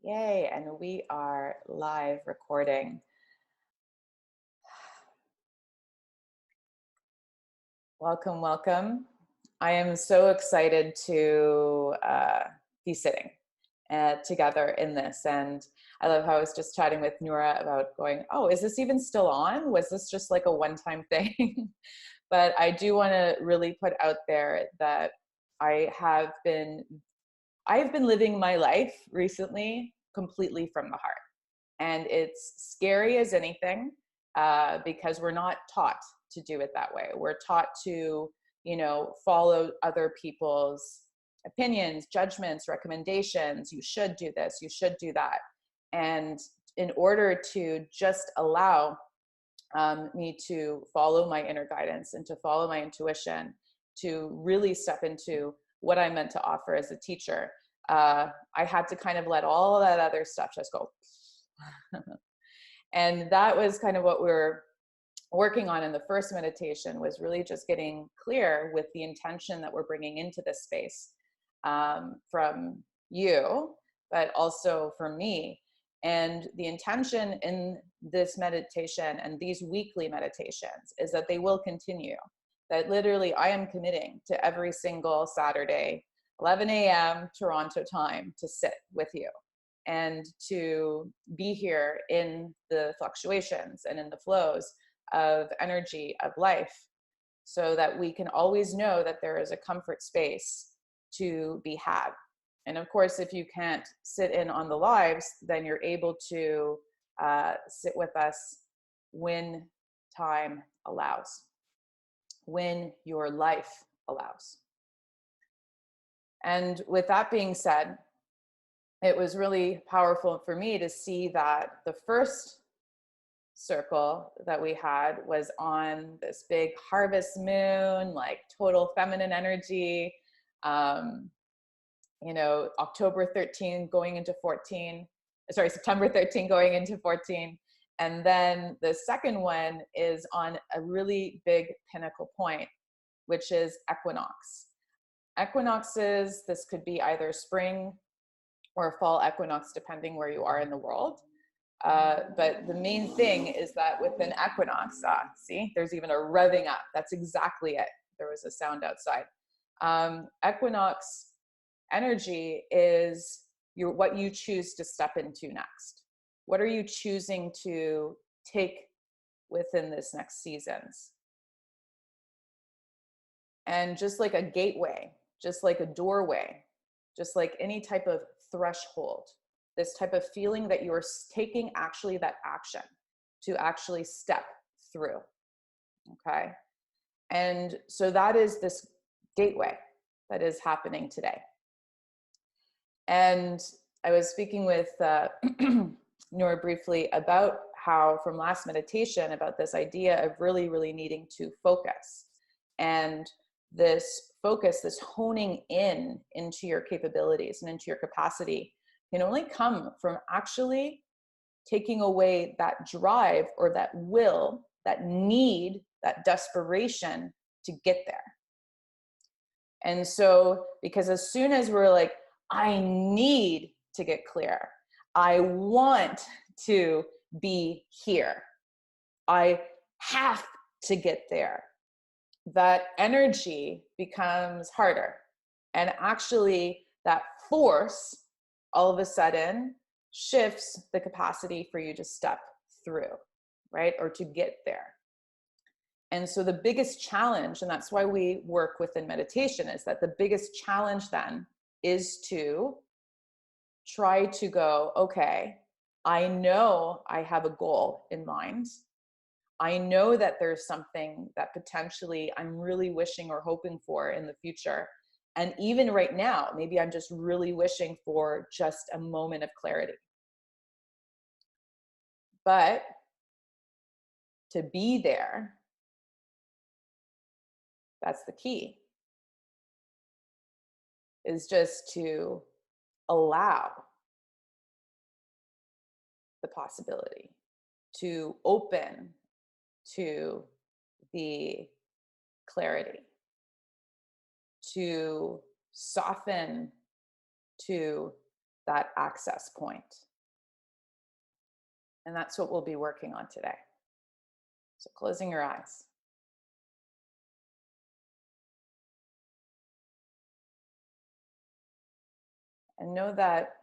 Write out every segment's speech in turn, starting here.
Yay, and we are live recording. Welcome, welcome. I am so excited to be sitting together in this. And I love how I was just chatting with Nura about going, oh, is this even still on? Was this just like a one-time thing? But I do want to really put out there that I've been living my life recently completely from the heart. And it's scary as anything because we're not taught to do it that way. We're taught to, follow other people's opinions, judgments, recommendations. You should do this, you should do that. And in order to just allow me to follow my inner guidance and to follow my intuition, to really step into what I'm meant to offer as a teacher, I had to kind of let all that other stuff just go. And that was kind of what we were working on in the first meditation, was really just getting clear with the intention that we're bringing into this space from you, but also for me. And the intention in this meditation and these weekly meditations is that they will continue. That literally I am committing to every single Saturday, 11 a.m. Toronto time, to sit with you and to be here in the fluctuations and in the flows of energy of life, so that we can always know that there is a comfort space to be had. And of course, if you can't sit in on the lives, then you're able to sit with us when time allows, when your life allows. And with that being said, it was really powerful for me to see that the first circle that we had was on this big harvest moon, like total feminine energy, October 13 going into 14, sorry, September 13 going into 14. And then the second one is on a really big pinnacle point, which is equinox. Equinoxes, this could be either spring or fall equinox, depending where you are in the world. But the main thing is that with an equinox, see, there's even a revving up. That's exactly it. There was a sound outside. Equinox energy is what you choose to step into next. What are you choosing to take within this next seasons? And just like a gateway, just like a doorway, just like any type of threshold, this type of feeling that you're taking actually that action to actually step through. Okay. And so that is this gateway that is happening today. And I was speaking with Nora briefly about how, from last meditation, about this idea of really, really needing to focus. And this focus, this honing in into your capabilities and into your capacity, can only come from actually taking away that drive or that will, that need, that desperation to get there. And so, because as soon as we're like, I need to get clear, I want to be here, I have to get there, that energy becomes harder. And actually, that force all of a sudden shifts the capacity for you to step through, right? Or to get there. And so the biggest challenge, and that's why we work within meditation, is that the biggest challenge then is to try to go, okay, I know I have a goal in mind. I know that there's something that potentially I'm really wishing or hoping for in the future. And even right now, maybe I'm just really wishing for just a moment of clarity. But to be there, that's the key, is just to allow the possibility, to open to the clarity, to soften to that access point. And that's what we'll be working on today. So closing your eyes. And know that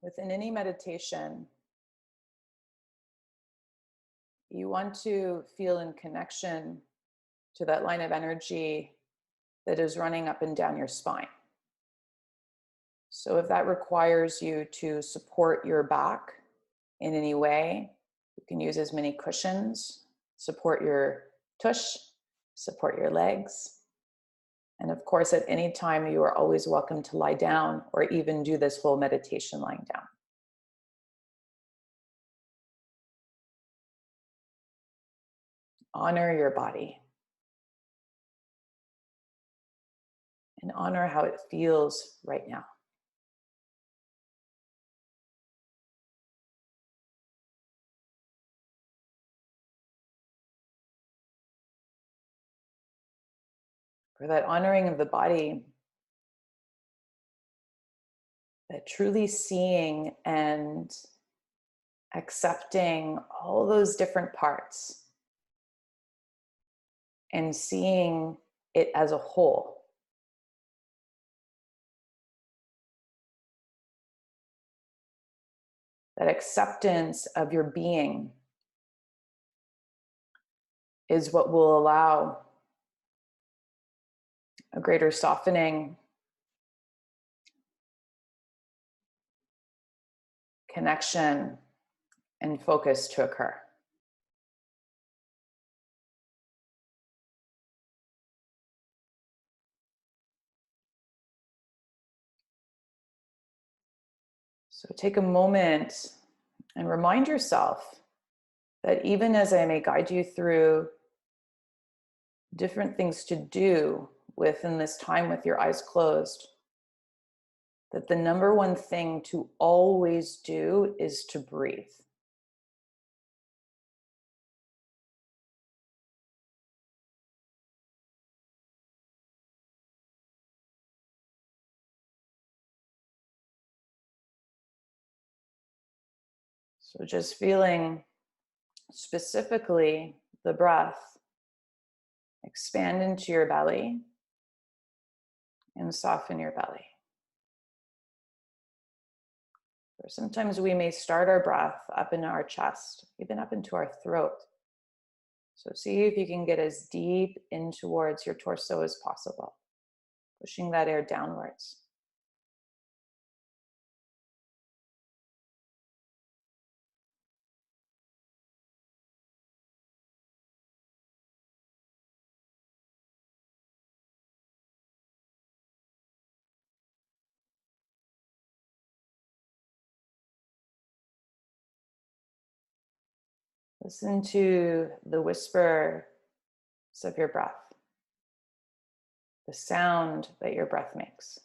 within any meditation, you want to feel in connection to that line of energy that is running up and down your spine. So if that requires you to support your back in any way, you can use as many cushions, support your tush, support your legs. And of course, at any time, you are always welcome to lie down or even do this whole meditation lying down. Honor your body and honor how it feels right now. For that honoring of the body, that truly seeing and accepting all those different parts and seeing it as a whole. That acceptance of your being is what will allow a greater softening, connection, and focus to occur. So take a moment and remind yourself that even as I may guide you through different things to do within this time with your eyes closed, that the number one thing to always do is to breathe. So just feeling specifically the breath expand into your belly and soften your belly. Or sometimes we may start our breath up in our chest, even up into our throat. So see if you can get as deep in towards your torso as possible, pushing that air downwards. Listen to the whisper of your breath, the sound that your breath makes.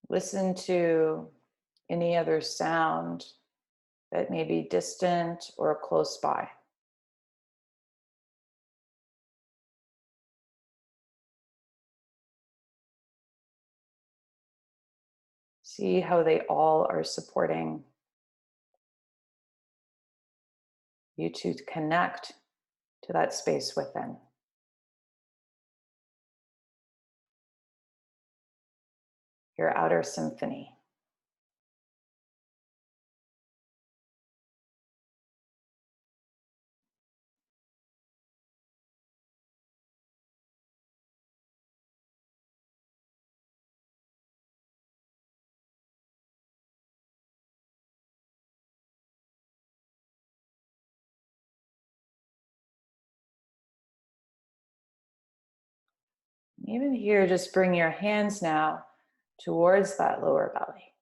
Listen to any other sound that may be distant or close by. See how they all are supporting you to connect to that space within. Your outer symphony. Even here, just bring your hands now towards that lower belly.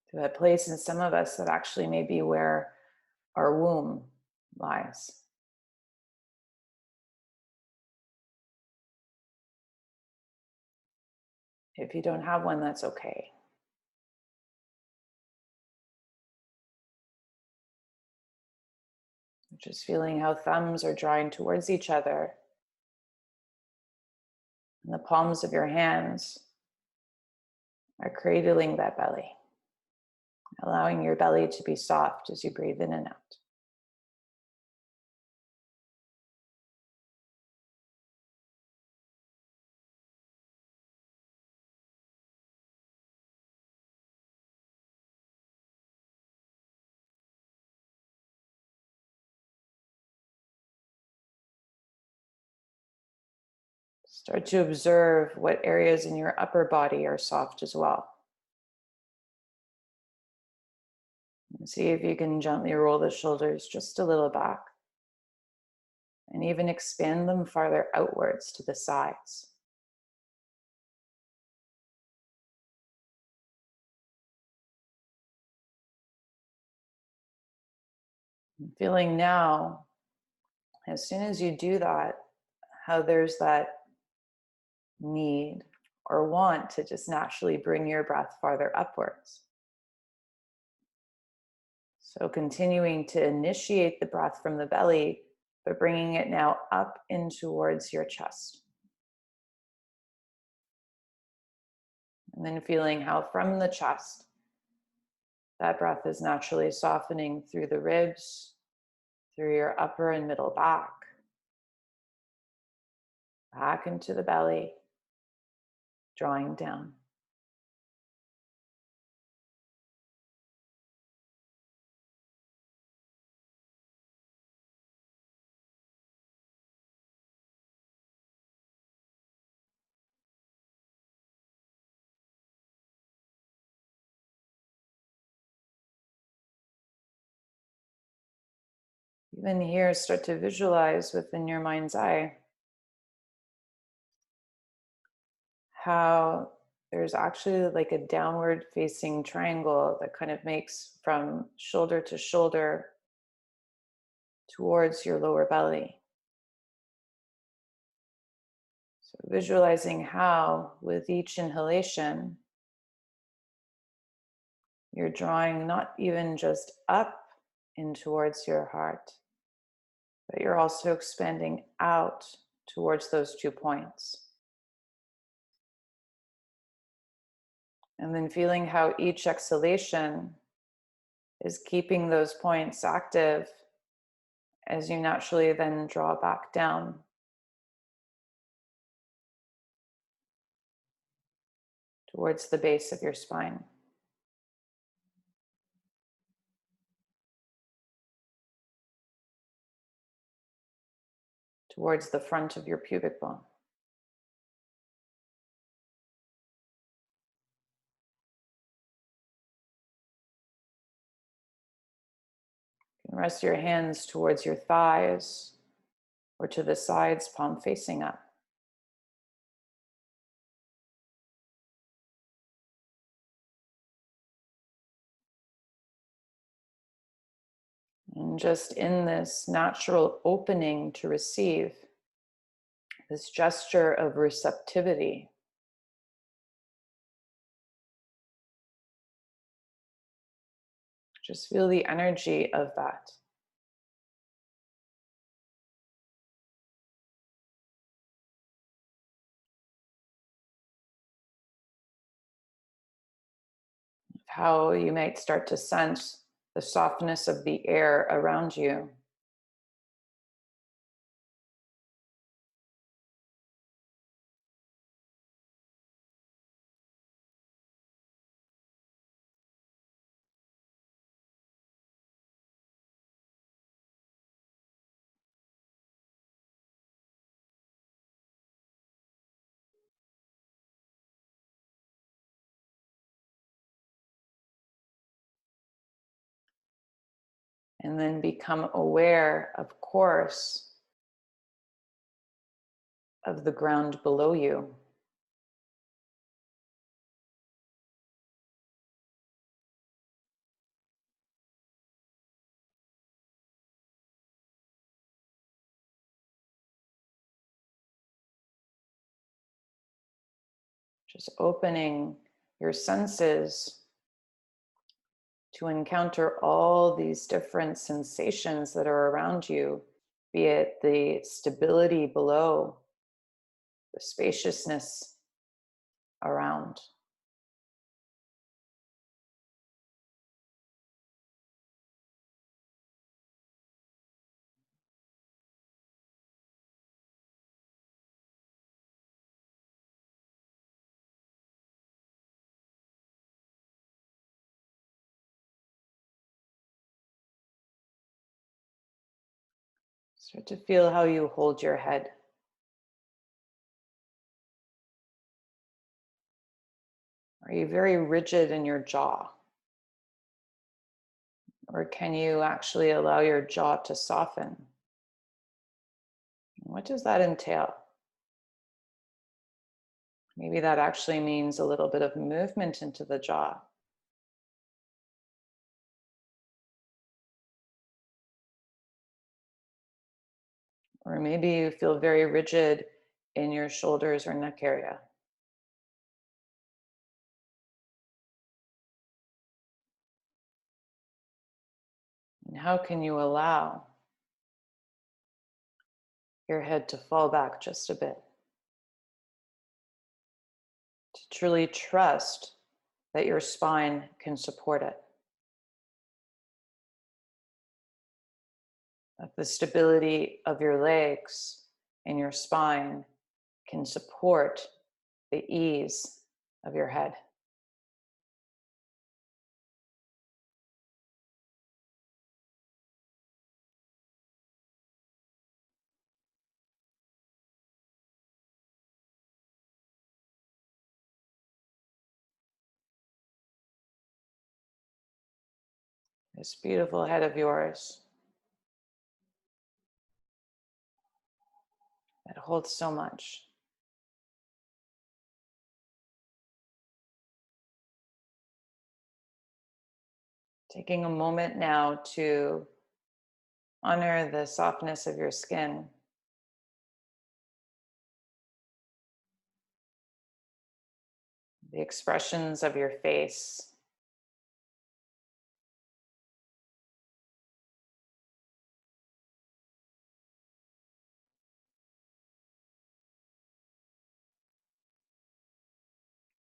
To that place in some of us that actually may be where our womb lies. If you don't have one, that's okay. Just feeling how thumbs are drawing towards each other, and the palms of your hands are cradling that belly, allowing your belly to be soft as you breathe in and out. Start to observe what areas in your upper body are soft as well. And see if you can gently roll the shoulders just a little back and even expand them farther outwards to the sides. And feeling now, as soon as you do that, how there's that need or want to just naturally bring your breath farther upwards. So continuing to initiate the breath from the belly, but bringing it now up in towards your chest. And then feeling how from the chest, that breath is naturally softening through the ribs, through your upper and middle back into the belly, drawing down. Even here, start to visualize within your mind's eye how there's actually like a downward facing triangle that kind of makes from shoulder to shoulder towards your lower belly. So visualizing how with each inhalation, you're drawing not even just up in towards your heart, but you're also expanding out towards those 2 points. And then feeling how each exhalation is keeping those points active as you naturally then draw back down. Towards the base of your spine. Towards the front of your pubic bone. You can rest your hands towards your thighs or to the sides, palm facing up. And just in this natural opening to receive, this gesture of receptivity, just feel the energy of that. How you might start to sense the softness of the air around you. And then become aware, of course, of the ground below you. Just opening your senses to encounter all these different sensations that are around you, be it the stability below, the spaciousness around. Start to feel how you hold your head. Are you very rigid in your jaw? Or can you actually allow your jaw to soften? What does that entail? Maybe that actually means a little bit of movement into the jaw. Or maybe you feel very rigid in your shoulders or neck area. And how can you allow your head to fall back just a bit? To truly trust that your spine can support it. That the stability of your legs and your spine can support the ease of your head. This beautiful head of yours that holds so much. Taking a moment now to honor the softness of your skin, the expressions of your face,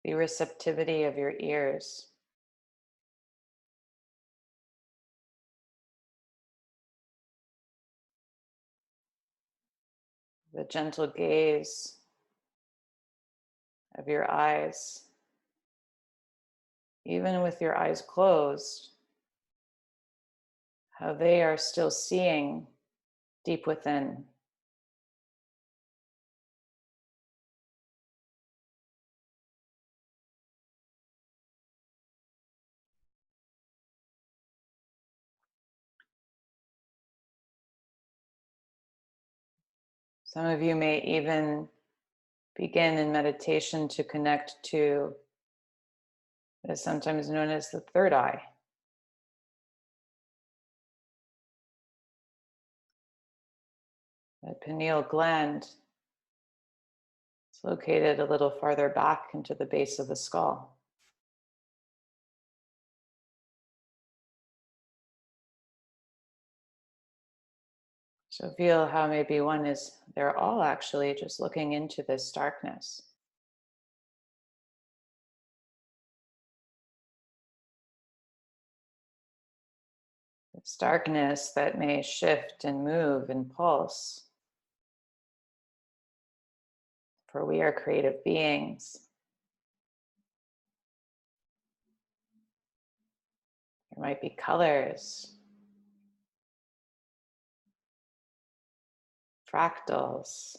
the receptivity of your ears, the gentle gaze of your eyes, even with your eyes closed, how they are still seeing deep within. Some of you may even begin in meditation to connect to what is sometimes known as the third eye. The pineal gland is located a little farther back into the base of the skull. So feel how maybe one is, they're all actually just looking into this darkness. It's darkness that may shift and move and pulse. For we are creative beings. There might be colors, fractals,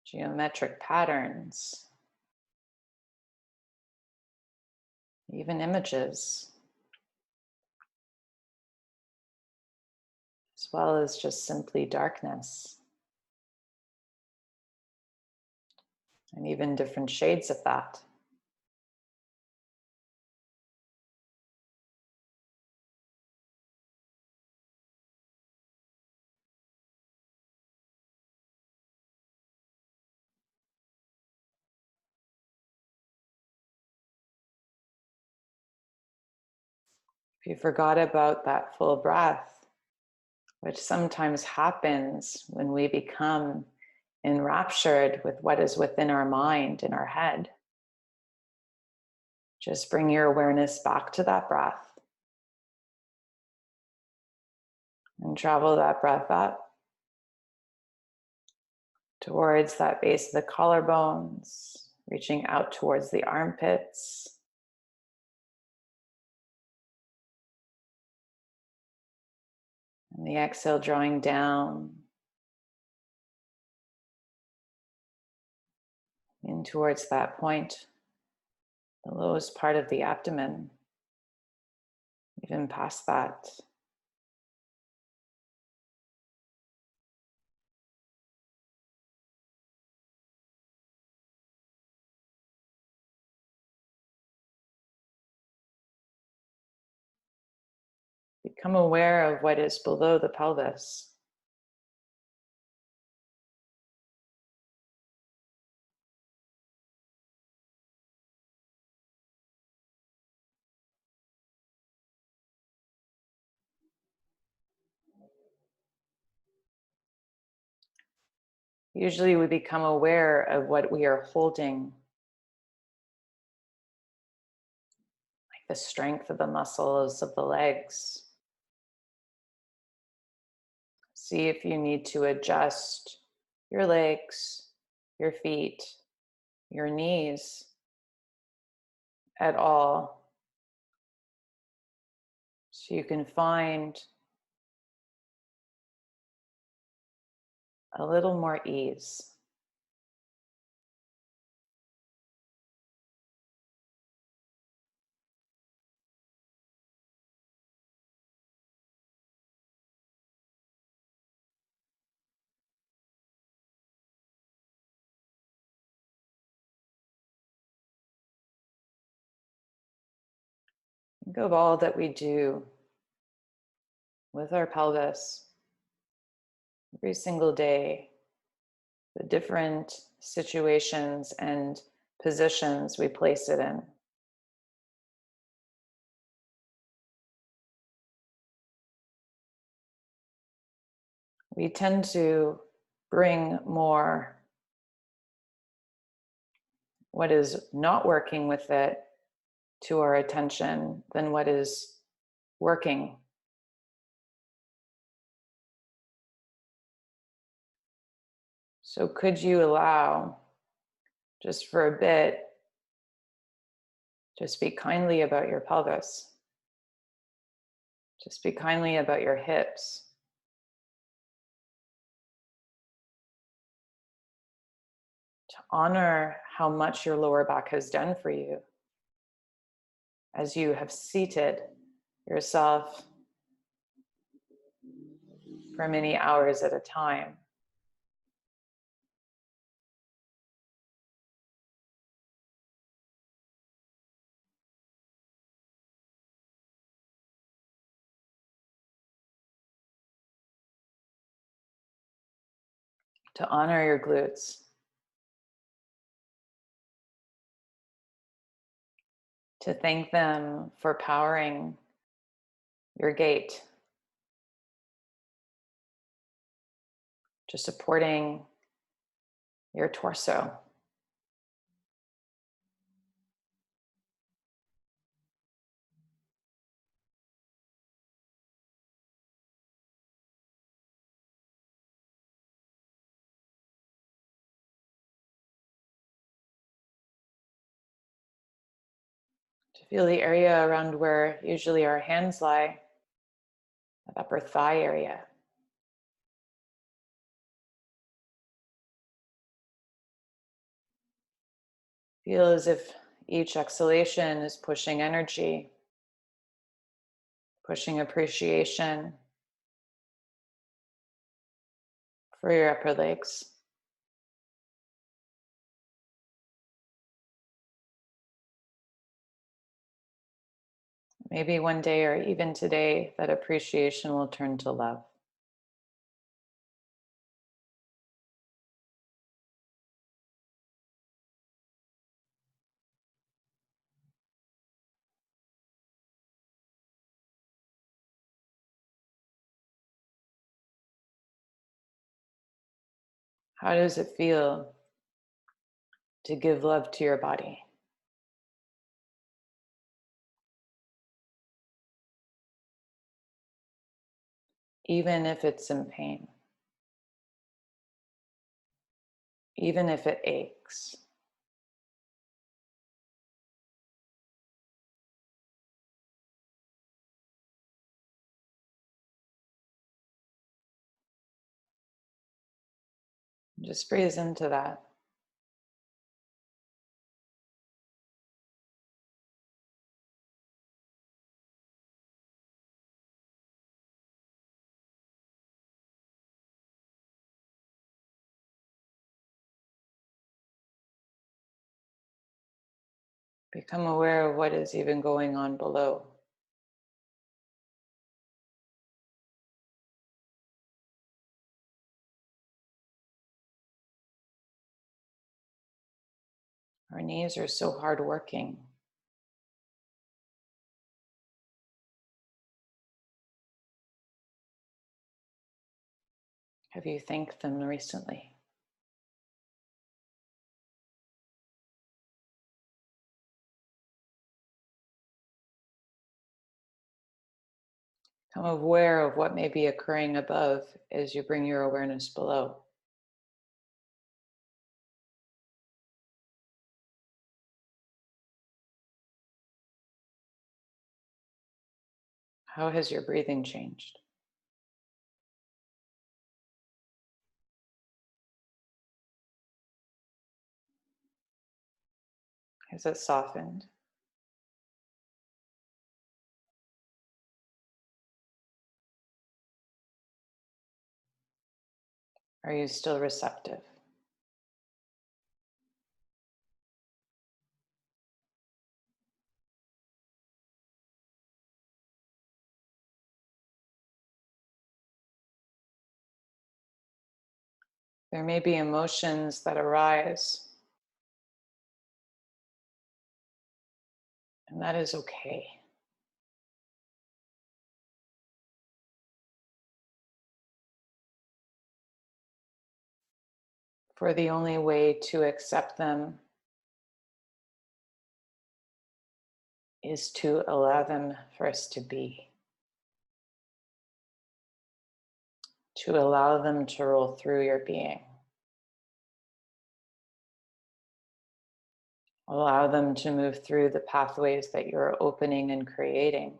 geometric patterns, even images, as well as just simply darkness. And even different shades of that. If you forgot about that full breath, which sometimes happens when we become enraptured with what is within our mind, in our head, just bring your awareness back to that breath and travel that breath up towards that base of the collarbones, reaching out towards the armpits. And the exhale drawing down in towards that point, the lowest part of the abdomen, even past that. Become aware of what is below the pelvis. Usually we become aware of what we are holding, like the strength of the muscles of the legs. See if you need to adjust your legs, your feet, your knees at all, so you can find a little more ease. Think of all that we do with our pelvis every single day, the different situations and positions we place it in. We tend to bring more what is not working with it to our attention than what is working. So could you allow, just for a bit, just speak kindly about your pelvis. Just speak kindly about your hips. To honor how much your lower back has done for you as you have seated yourself for many hours at a time. To honor your glutes. To thank them for powering your gait. To supporting your torso. To feel the area around where usually our hands lie, that upper thigh area. Feel as if each exhalation is pushing energy, pushing appreciation for your upper legs. Maybe one day or even today, that appreciation will turn to love. How does it feel to give love to your body, even if it's in pain, even if it aches? Just breathe into that. Become aware of what is even going on below. Our knees are so hardworking. Have you thanked them recently? Become aware of what may be occurring above as you bring your awareness below. How has your breathing changed? Has it softened? Are you still receptive? There may be emotions that arise, and that is okay. For the only way to accept them is to allow them first to be, to allow them to roll through your being, allow them to move through the pathways that you're opening and creating.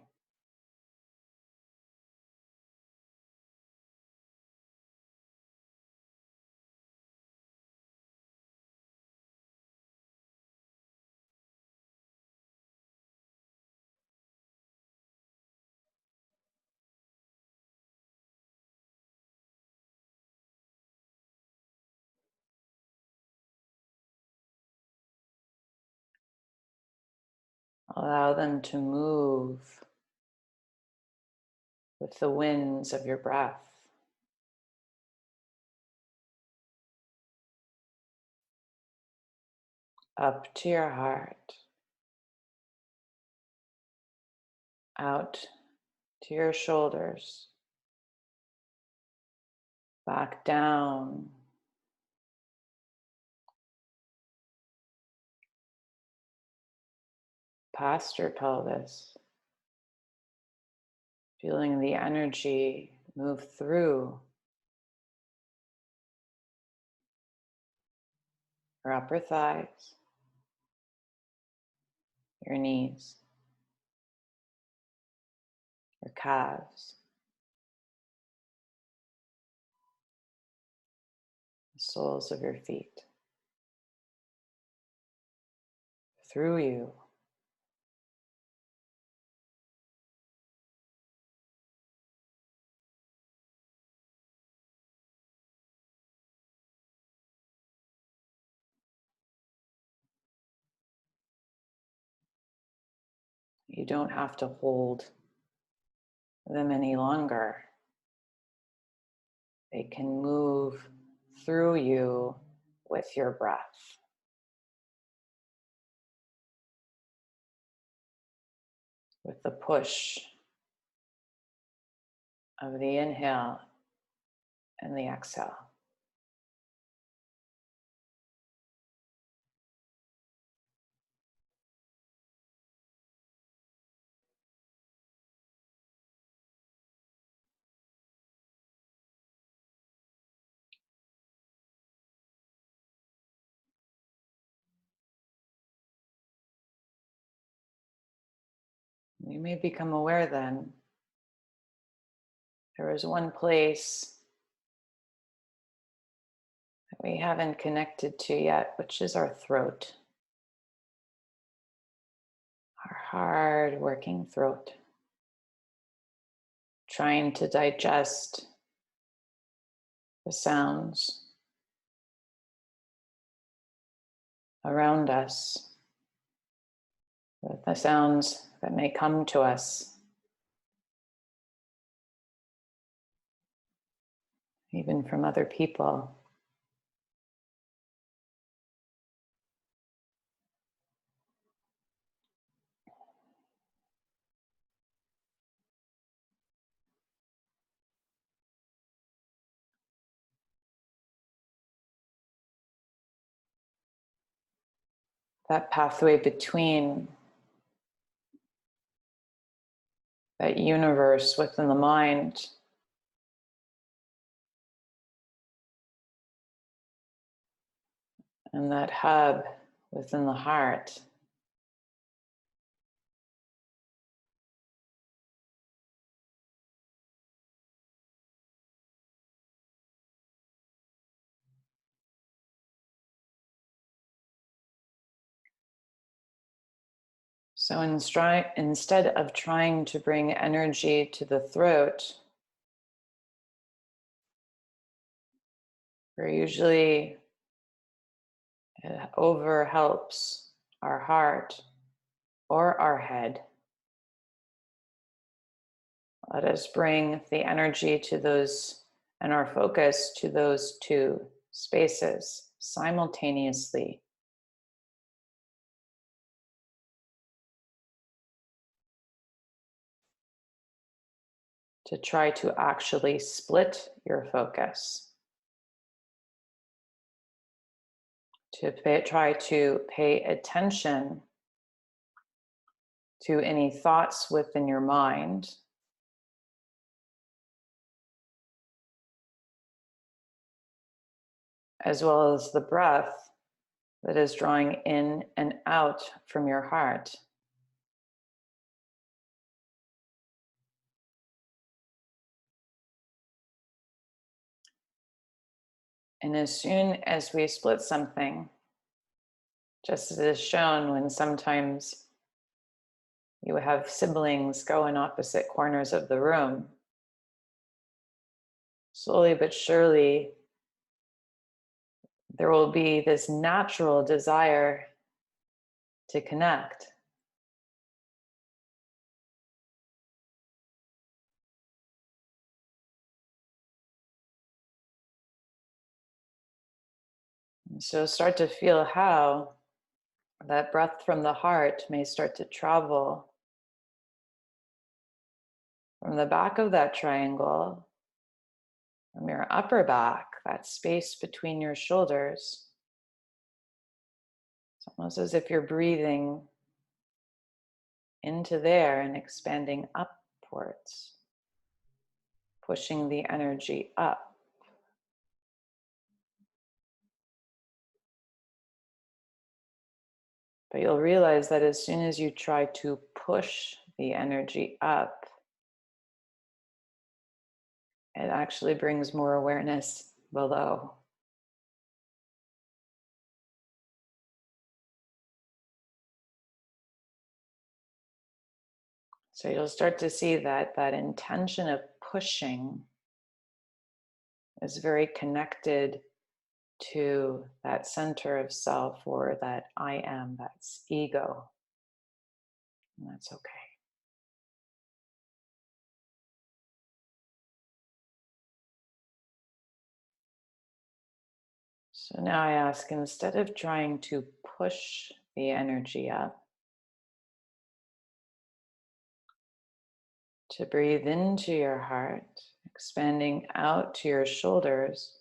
Allow them to move with the winds of your breath, up to your heart, out to your shoulders, back down, past your pelvis, feeling the energy move through your upper thighs, your knees, your calves, the soles of your feet, through you. You don't have to hold them any longer. They can move through you with your breath. With the push of the inhale and the exhale. You may become aware then there is one place that we haven't connected to yet, which is our throat, our hard working throat, trying to digest the sounds around us, the sounds that may come to us, even from other people. That pathway between that universe within the mind and that hub within the heart. So instead of trying to bring energy to the throat, we're usually, it over helps our heart or our head. Let us bring the energy to those and our focus to those two spaces simultaneously. To try to actually split your focus. Try to pay attention to any thoughts within your mind, as well as the breath that is drawing in and out from your heart. And as soon as we split something, just as is shown when sometimes you have siblings go in opposite corners of the room, slowly but surely, there will be this natural desire to connect. And so start to feel how that breath from the heart may start to travel from the back of that triangle, from your upper back, that space between your shoulders. It's almost as if you're breathing into there and expanding upwards, pushing the energy up. But you'll realize that as soon as you try to push the energy up, it actually brings more awareness below. So you'll start to see that that intention of pushing is very connected to that center of self, or that I am, that's ego. And that's okay. So now I ask, instead of trying to push the energy up, to breathe into your heart, expanding out to your shoulders.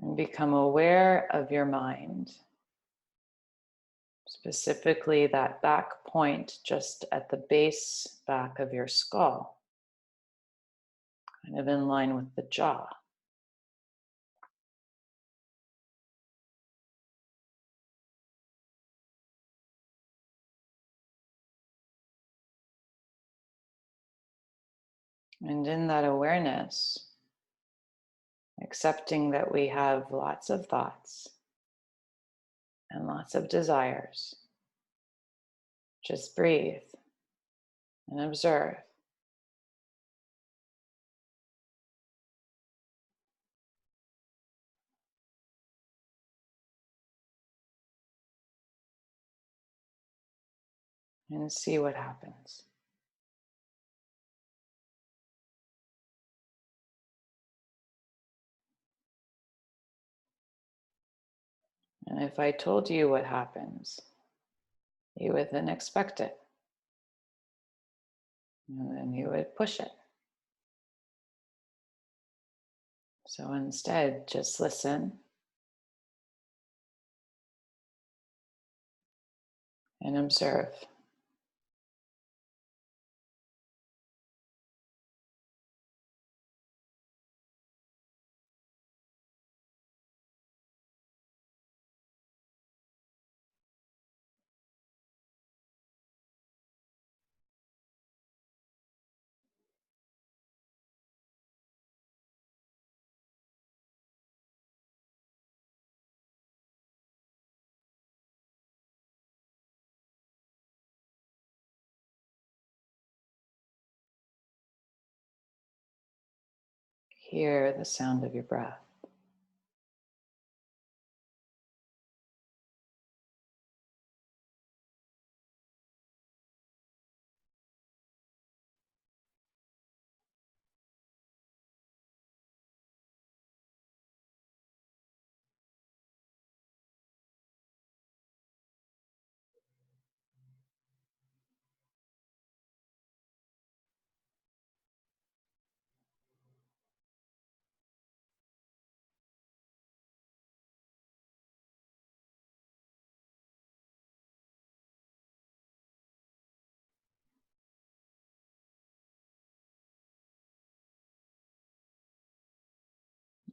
And become aware of your mind, specifically that back point just at the base back of your skull, kind of in line with the jaw. And in that awareness, accepting that we have lots of thoughts and lots of desires, just breathe and observe. And see what happens. And if I told you what happens, you would then expect it. And then you would push it. So instead, just listen and observe. Hear the sound of your breath.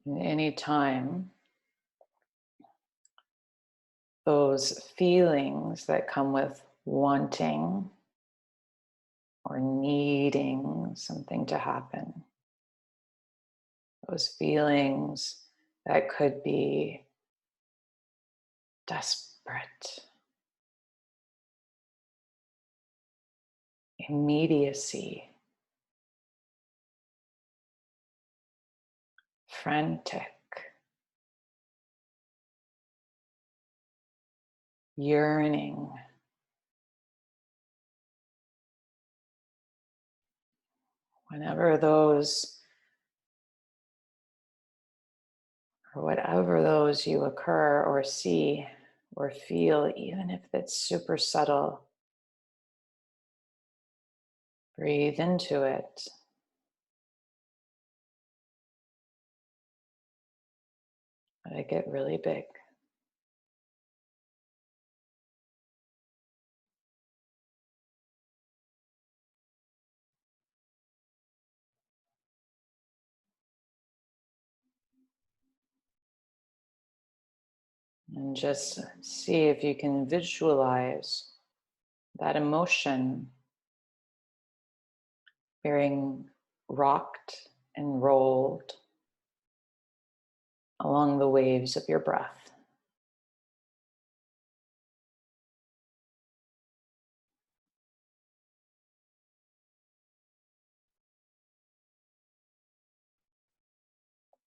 And anytime those feelings that come with wanting or needing something to happen, those feelings that could be desperate, immediacy, frantic, yearning. Whenever those, or whatever those you occur or see or feel, even if it's super subtle, breathe into it. Let it get really big. And just see if you can visualize that emotion being rocked and rolled along the waves of your breath.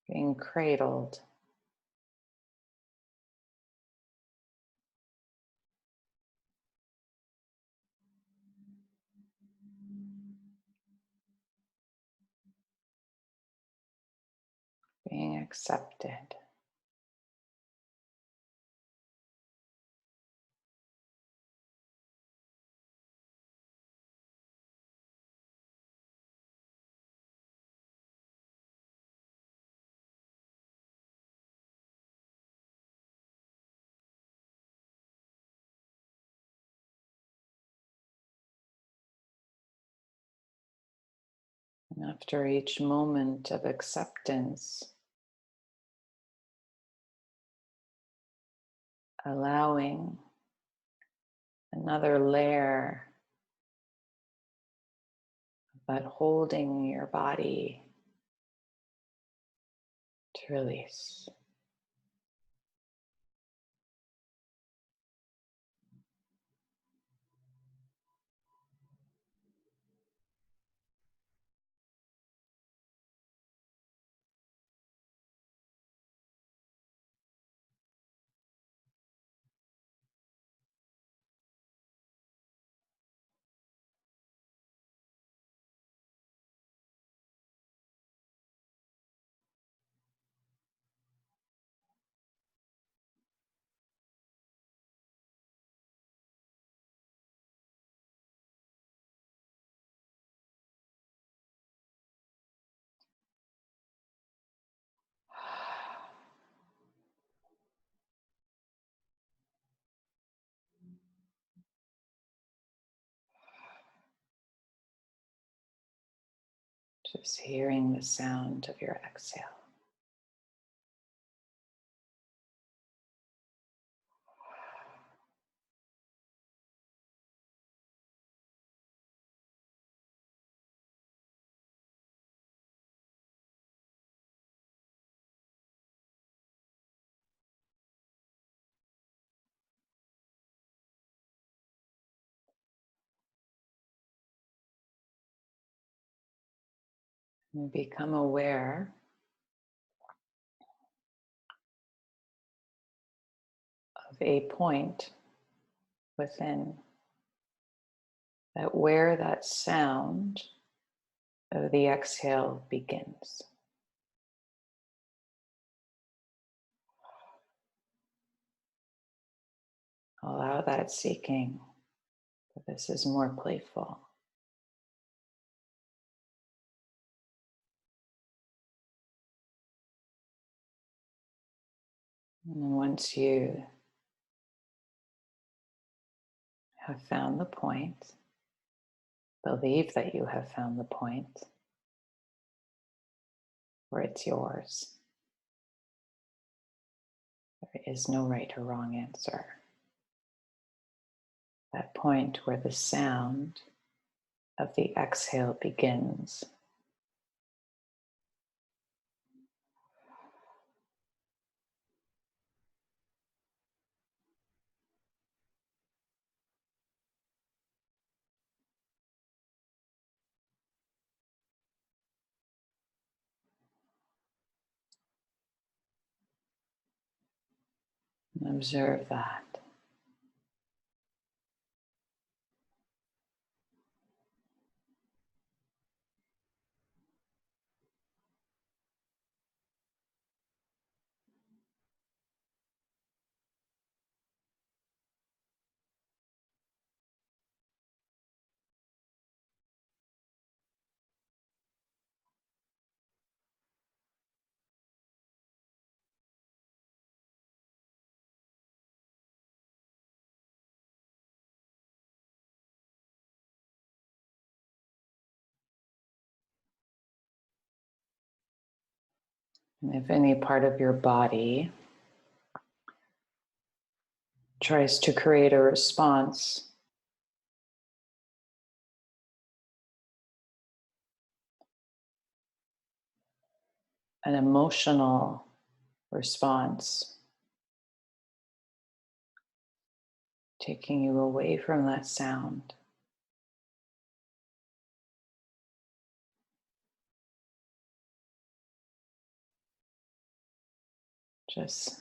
Being cradled. Being accepted. And after each moment of acceptance, allowing another layer but holding your body to release. Just hearing the sound of your exhale. And become aware of a point within that where that sound of the exhale begins. Allow that seeking, but this is more playful. And once you have found the point, believe that you have found the point, where it's yours. There is no right or wrong answer. That point where the sound of the exhale begins. And observe that. And if any part of your body tries to create a response, an emotional response, taking you away from that sound, just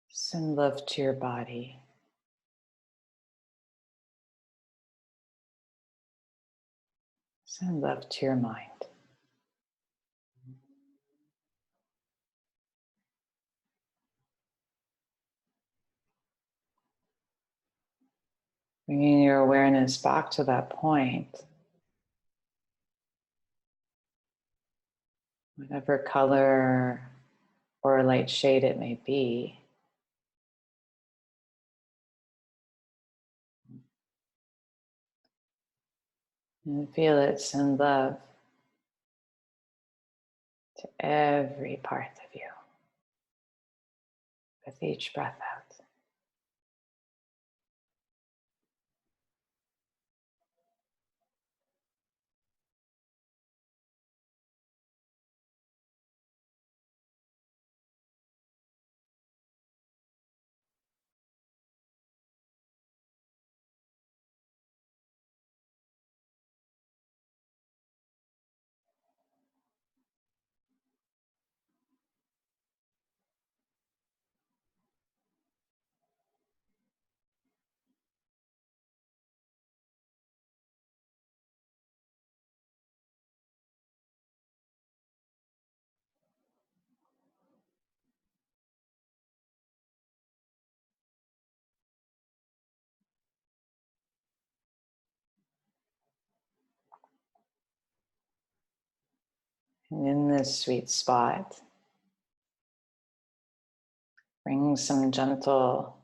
send love to your body. Send love to your mind. Bringing your awareness back to that point, whatever color or light shade it may be. And feel it send love to every part of you with each breath out. And in this sweet spot, bring some gentle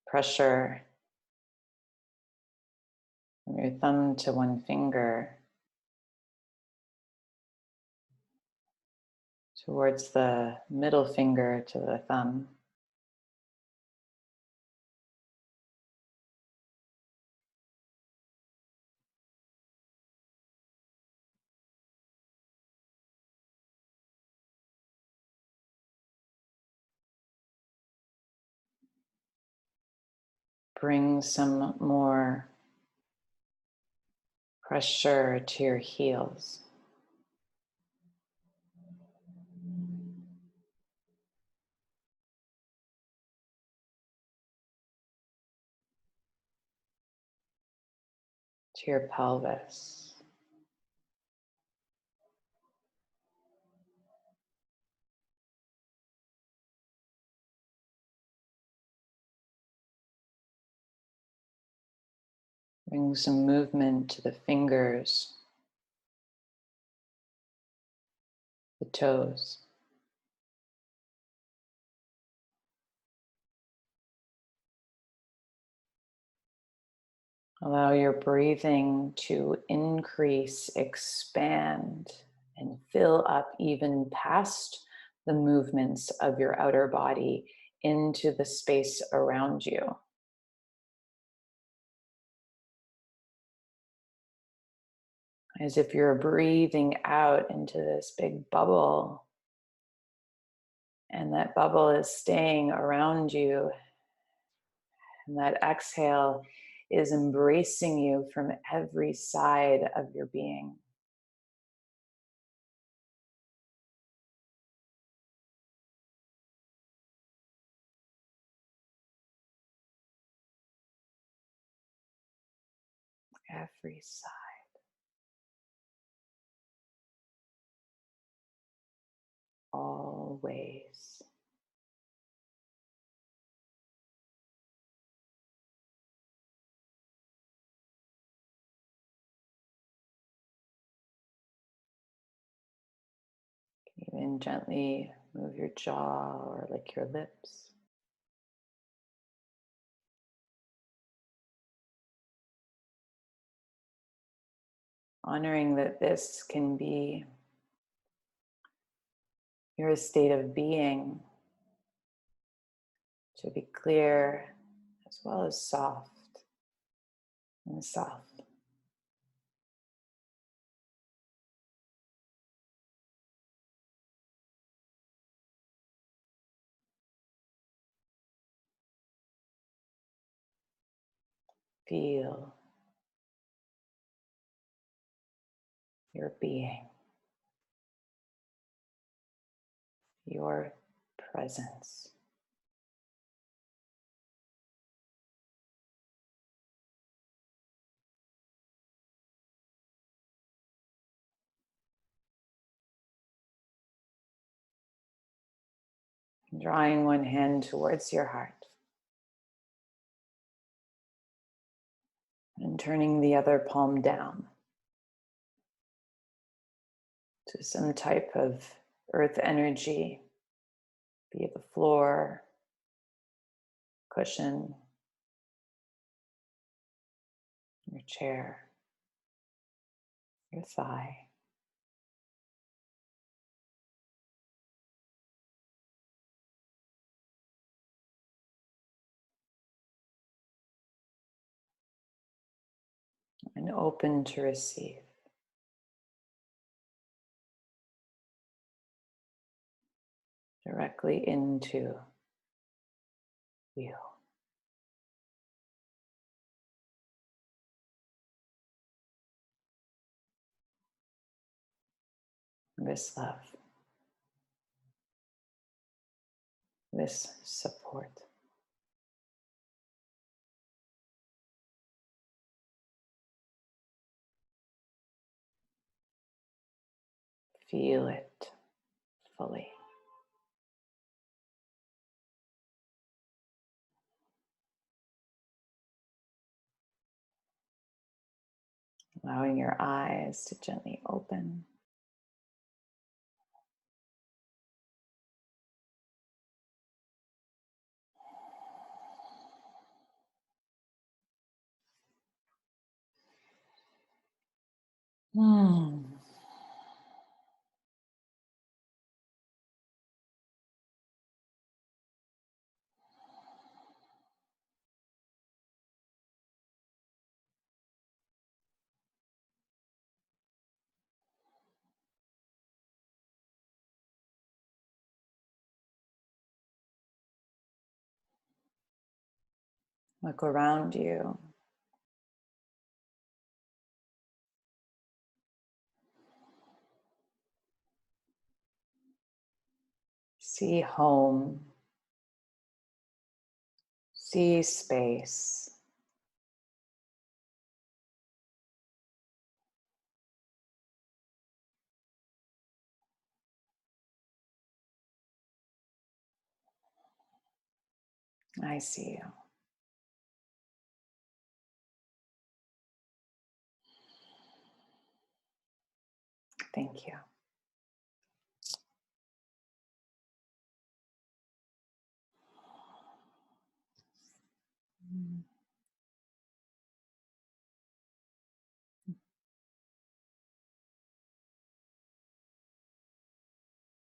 pressure from your thumb to one finger towards the middle finger to the thumb. Bring some more pressure to your heels. To your pelvis. Bring some movement to the fingers, the toes. Allow your breathing to increase, expand, and fill up even past the movements of your outer body into the space around you. As if you're breathing out into this big bubble, and that bubble is staying around you, and that exhale is embracing you from every side of your being. Every side. Always. Even gently move your jaw or lick your lips. Honoring that this can be your state of being, to be clear as well as soft and soft. Feel your being, your presence. Drawing one hand towards your heart and turning the other palm down to some type of earth energy, be it the floor, cushion, your chair, your thigh. And open to receive. Directly into you. This love, this support. Feel it fully. Allowing your eyes to gently open. Hmm. Look around you. See home. See space. I see you. Thank you.